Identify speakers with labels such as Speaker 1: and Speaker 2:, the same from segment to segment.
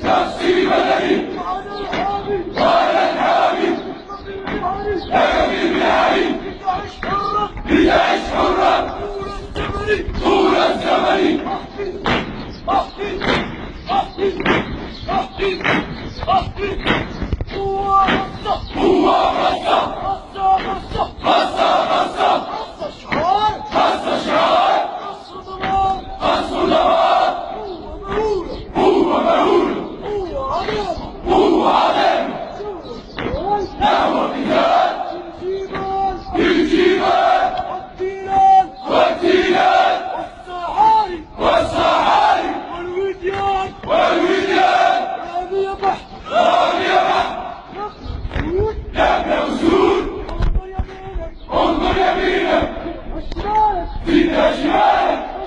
Speaker 1: نفسي بدني وأنا الحامي لتعش حرا طول الزمن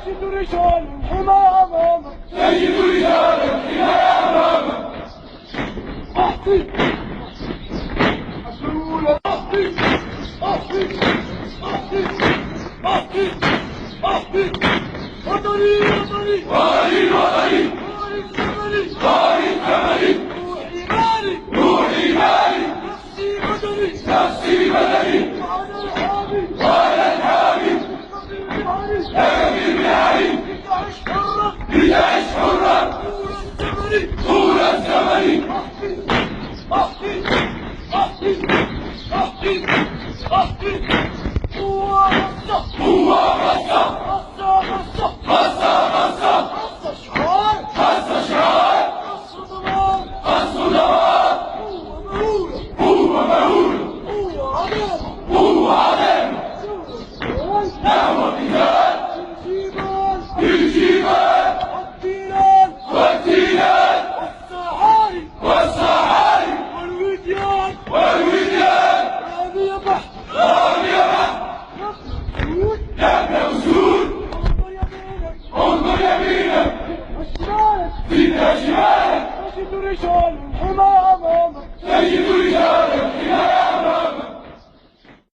Speaker 1: تجد رجال الحمى أمامك تجد رجال الحمى أمامك أحطي أسرول أحطي أحطي أحطي أحطي أحطي وطني وطني وطني وطني وطني ثمني روحي مالي روحي مالي نفسي بدني نفسي بدني وأنا الحامي لتعش حرا طول الزمن انظر يمينك في شمالك تجد رجال